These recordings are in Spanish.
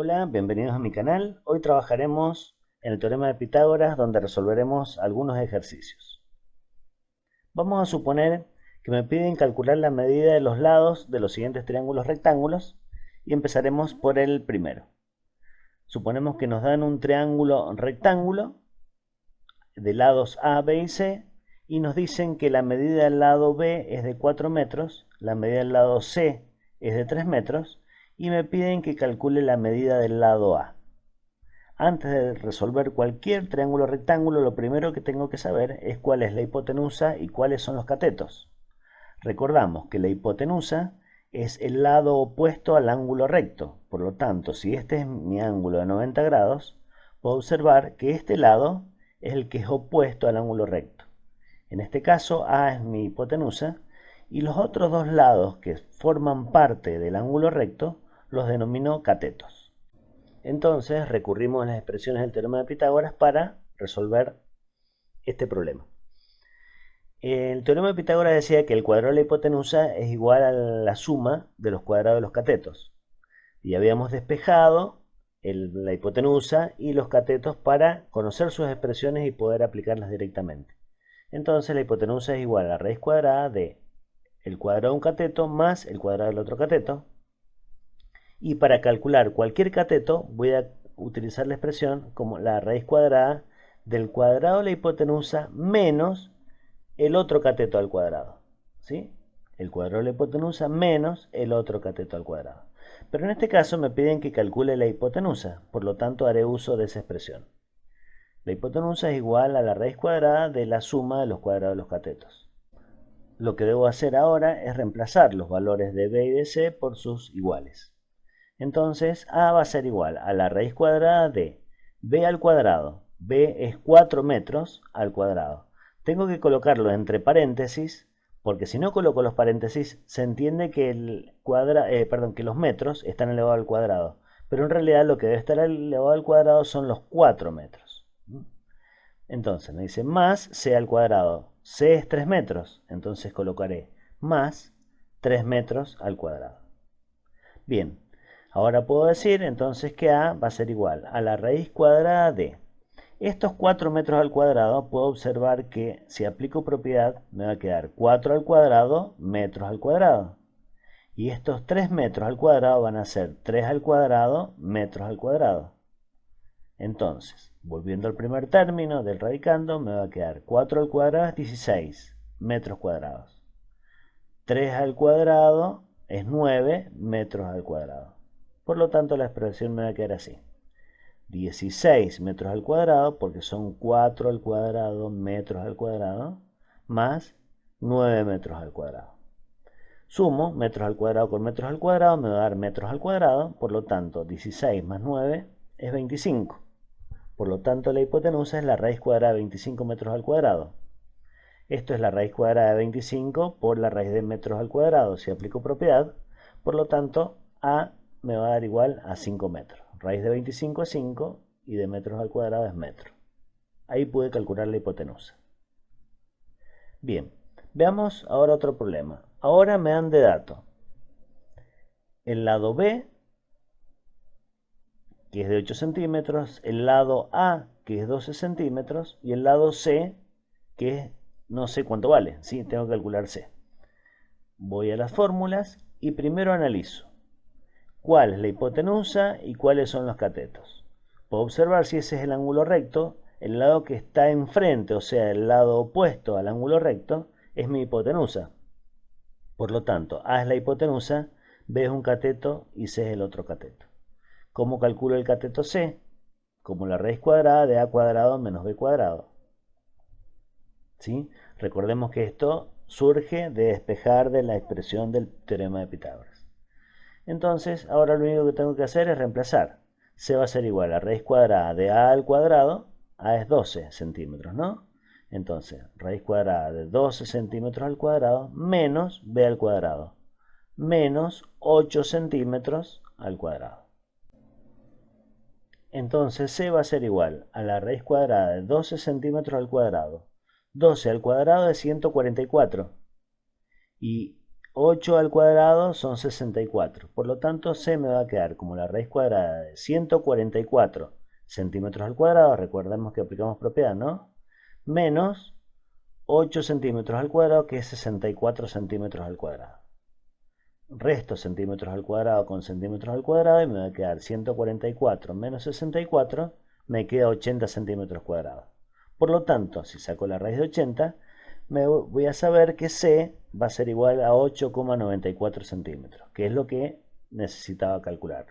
Hola, bienvenidos a mi canal. Hoy trabajaremos en el teorema de Pitágoras, donde resolveremos algunos ejercicios. Vamos a suponer que me piden calcular la medida de los lados de los siguientes triángulos rectángulos y empezaremos por el primero. Suponemos que nos dan un triángulo rectángulo de lados A, B y C y nos dicen que la medida del lado B es de 4 metros, la medida del lado C es de 3 metros y me piden que calcule la medida del lado A. Antes de resolver cualquier triángulo rectángulo, lo primero que tengo que saber es cuál es la hipotenusa y cuáles son los catetos. Recordamos que la hipotenusa es el lado opuesto al ángulo recto. Por lo tanto, si este es mi ángulo de 90 grados, puedo observar que este lado es el que es opuesto al ángulo recto. En este caso, A es mi hipotenusa y los otros dos lados que forman parte del ángulo recto los denomino catetos. Entonces recurrimos a las expresiones del teorema de Pitágoras para resolver este problema. El teorema de Pitágoras decía que el cuadrado de la hipotenusa es igual a la suma de los cuadrados de los catetos. Y habíamos despejado la hipotenusa y los catetos para conocer sus expresiones y poder aplicarlas directamente. Entonces la hipotenusa es igual a la raíz cuadrada de el cuadrado de un cateto más el cuadrado del otro cateto. Y para calcular cualquier cateto voy a utilizar la expresión como la raíz cuadrada del cuadrado de la hipotenusa menos el otro cateto al cuadrado. ¿Sí? El cuadrado de la hipotenusa menos el otro cateto al cuadrado. Pero en este caso me piden que calcule la hipotenusa, por lo tanto haré uso de esa expresión. La hipotenusa es igual a la raíz cuadrada de la suma de los cuadrados de los catetos. Lo que debo hacer ahora es reemplazar los valores de B y de C por sus iguales. Entonces A va a ser igual a la raíz cuadrada de B al cuadrado. B es 4 metros al cuadrado. Tengo que colocarlo entre paréntesis, porque si no coloco los paréntesis, se entiende que, que los metros están elevados al cuadrado. Pero en realidad lo que debe estar elevado al cuadrado son los 4 metros. Entonces me dice más C al cuadrado. C es 3 metros, entonces colocaré más 3 metros al cuadrado. Bien, ahora puedo decir entonces que A va a ser igual a la raíz cuadrada de estos 4 metros al cuadrado. Puedo observar que si aplico propiedad me va a quedar 4 al cuadrado metros al cuadrado. Y estos 3 metros al cuadrado van a ser 3 al cuadrado metros al cuadrado. Entonces, volviendo al primer término del radicando, me va a quedar 4 al cuadrado es 16 metros cuadrados. 3 al cuadrado es 9 metros al cuadrado. Por lo tanto, la expresión me va a quedar así. 16 metros al cuadrado, porque son 4 al cuadrado metros al cuadrado, más 9 metros al cuadrado. Sumo metros al cuadrado con metros al cuadrado, me va a dar metros al cuadrado, por lo tanto 16 más 9 es 25. Por lo tanto la hipotenusa es la raíz cuadrada de 25 metros al cuadrado. Esto es la raíz cuadrada de 25 por la raíz de metros al cuadrado. Si aplico propiedad, por lo tanto A me va a dar igual a 5 metros. Raíz de 25 es 5 y de metros al cuadrado es metro. Ahí pude calcular la hipotenusa. Bien, veamos ahora otro problema. Ahora me dan de dato el lado B, que es de 8 centímetros, el lado A, que es 12 centímetros, y el lado C, que es no sé cuánto vale, ¿sí? Tengo que calcular C. Voy a las fórmulas y primero analizo cuál es la hipotenusa y cuáles son los catetos. Puedo observar si ese es el ángulo recto, el lado que está enfrente, o sea, el lado opuesto al ángulo recto, es mi hipotenusa. Por lo tanto, A es la hipotenusa, B es un cateto y C es el otro cateto. ¿Cómo calculo el cateto C? Como la raíz cuadrada de A cuadrado menos B cuadrado. ¿Sí? Recordemos que esto surge de despejar de la expresión del teorema de Pitágoras. Entonces, ahora lo único que tengo que hacer es reemplazar. C va a ser igual a raíz cuadrada de A al cuadrado. A es 12 centímetros, ¿no? Entonces, raíz cuadrada de 12 centímetros al cuadrado menos B al cuadrado. Menos 8 centímetros al cuadrado. Entonces C va a ser igual a la raíz cuadrada de 12 centímetros al cuadrado. 12 al cuadrado es 144. Y 8 al cuadrado son 64. Por lo tanto, C me va a quedar como la raíz cuadrada de 144 centímetros al cuadrado. Recordemos que aplicamos propiedad, ¿no? Menos 8 centímetros al cuadrado, que es 64 centímetros al cuadrado. Resto centímetros al cuadrado con centímetros al cuadrado y me va a quedar 144 menos 64, me queda 80 centímetros cuadrados. Por lo tanto, si saco la raíz de 80, me voy a saber que C va a ser igual a 8,94 centímetros, que es lo que necesitaba calcular.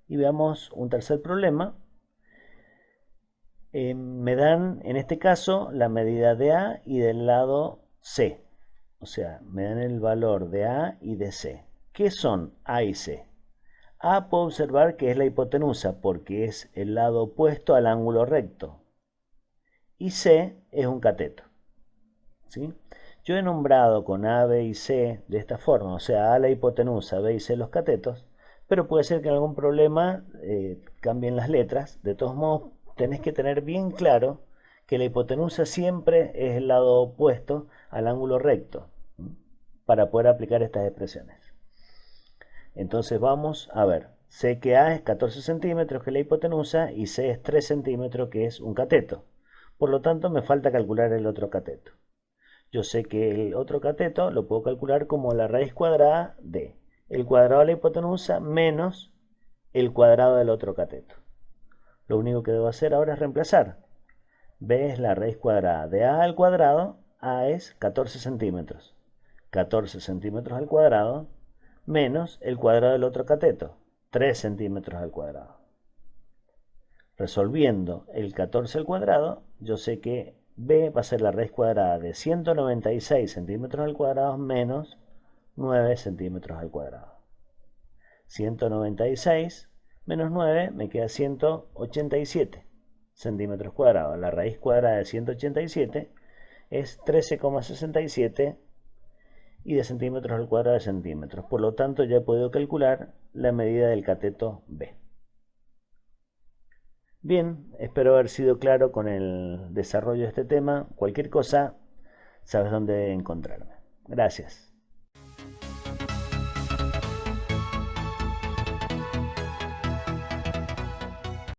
Y veamos un tercer problema. Me dan, en este caso, la medida de A y del lado C. O sea, me dan el valor de A y de C. ¿Qué son A y C? A puedo observar que es la hipotenusa porque es el lado opuesto al ángulo recto. Y C es un cateto. ¿Sí? Yo he nombrado con A, B y C de esta forma, o sea, A la hipotenusa, B y C los catetos, pero puede ser que en algún problema cambien las letras. De todos modos, tenés que tener bien claro que la hipotenusa siempre es el lado opuesto al ángulo recto para poder aplicar estas expresiones. Entonces vamos a ver, sé que A es 14 centímetros, que es la hipotenusa, y C es 3 centímetros, que es un cateto. Por lo tanto, me falta calcular el otro cateto. Yo sé que el otro cateto lo puedo calcular como la raíz cuadrada de el cuadrado de la hipotenusa menos el cuadrado del otro cateto. Lo único que debo hacer ahora es reemplazar. B es la raíz cuadrada de A al cuadrado. A es 14 centímetros. 14 centímetros al cuadrado menos el cuadrado del otro cateto, 3 centímetros al cuadrado. Resolviendo el 14 al cuadrado, yo sé que B va a ser la raíz cuadrada de 196 centímetros al cuadrado menos 9 centímetros al cuadrado. 196 menos 9 me queda 187 centímetros cuadrados. La raíz cuadrada de 187 es 13,67 y de centímetros al cuadrado de centímetros. Por lo tanto, ya he podido calcular la medida del cateto B. Bien, espero haber sido claro con el desarrollo de este tema. Cualquier cosa, sabes dónde encontrarme. Gracias.